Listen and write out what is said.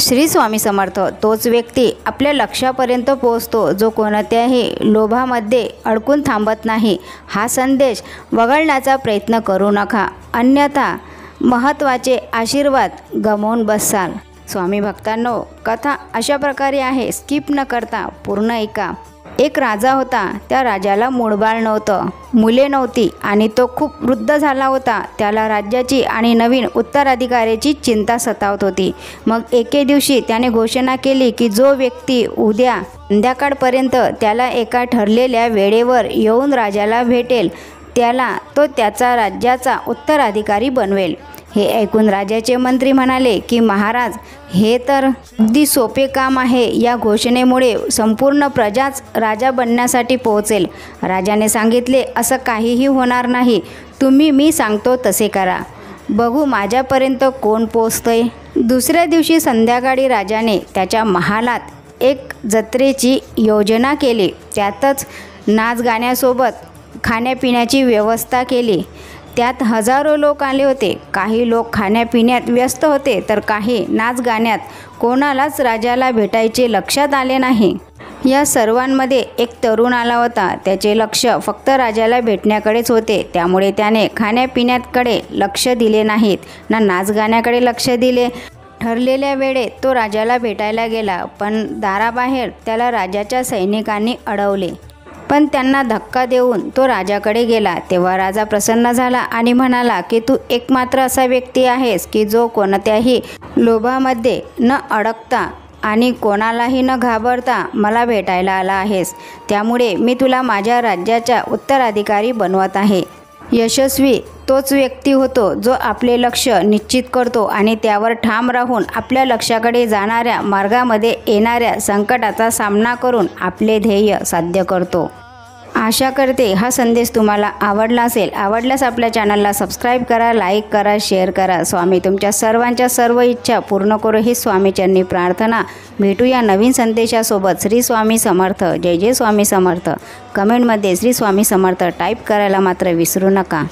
श्री स्वामी समर्थ तोच व्यक्ती आपल्या लक्ष्यापर्यंत पोहोचतो जो कोणत्याही लोभामध्ये अडकून थांबत नाही। हा संदेश वगळण्याचा प्रयत्न करू नका, अन्यथा महत्त्वाचे आशीर्वाद गमावून बसाल। स्वामी भक्तांनो, कथा अशा प्रकारे आहे, स्किप न करता पूर्ण ऐका। एक राजा होता। त्या राजाला मूळबाळ नव्हतं, मुले नव्हती आणि तो खूप वृद्ध झाला होता। त्याला राज्याची आणि नवीन उत्तराधिकाऱ्याची चिंता सतावत होती। मग एके दिवशी त्याने घोषणा केली की जो व्यक्ती उद्या संध्याकाळपर्यंत त्याला एका ठरलेल्या वेळेवर येऊन राजाला भेटेल त्याला तो त्याचा राज्याचा उत्तराधिकारी बनवेल। हे ऐकून राजाचे मंत्री म्हणाले की महाराज, हे तर अगदी सोपे काम आहे। या घोषणेमुळे संपूर्ण प्रजाच राजा बनण्यासाठी पोहोचेल। राजाने सांगितले, असं काहीही होणार नाही, तुम्ही मी सांगतो तसे करा, बघू माझ्यापर्यंत कोण पोहोचतंय। दुसऱ्या दिवशी संध्याकाळी राजाने त्याच्या महालात एक जत्रेची योजना केली। त्यातच नाच गाण्यासोबत खाण्यापिण्याची व्यवस्था केली। त्यात हजारो लोक आले होते। काही लोक खाण्यापिण्यात व्यस्त होते तर काही नाच गाण्यात। कोणालाच राजाला भेटायचे लक्षात आले नाही। या सर्वांमध्ये एक तरुण आला होता। त्याचे लक्ष फक्त राजाला भेटण्याकडेच होते, त्यामुळे त्याने खाण्यापिण्याकडे लक्ष दिले नाहीत ना नाच गाण्याकडे लक्ष दिले। ठरलेल्या वेळेत तो राजाला भेटायला गेला, पण दाराबाहेर त्याला राजाच्या सैनिकांनी अडवले। पण त्यांना धक्का देऊन तो राजाकडे गेला। तेव्हा राजा प्रसन्न झाला आणि म्हणाला की तू एकमात्र असा व्यक्ती आहेस की जो कोणत्याही लोभामध्ये न अडकता आणि कोणालाही न घाबरता मला भेटायला आला आहेस, त्यामुळे मी तुला माझ्या राज्याचा उत्तराधिकारी बनवत आहे। यशस्वी तोच व्यक्ती होतो जो आपले लक्ष निश्चित करतो आणि त्यावर ठाम राहून आपल्या लक्ष्याकडे जाणाऱ्या मार्गामध्ये येणाऱ्या संकटाचा सामना करून आपले ध्येय साध्य करतो। आशा करते हा संदेश तुम्हाला आवडला असेल। आवडल्यास आपल्या चॅनलला सबस्क्राईब करा, लाईक करा, शेअर करा। स्वामी तुमच्या सर्वांच्या सर्व इच्छा पूर्ण करो ही स्वामीचरणी प्रार्थना। भेटूया नवीन संदेशासोबत। श्री स्वामी समर्थ। जय जय स्वामी समर्थ। कमेंटमध्ये श्री स्वामी समर्थ टाईप करायला मात्र विसरू नका।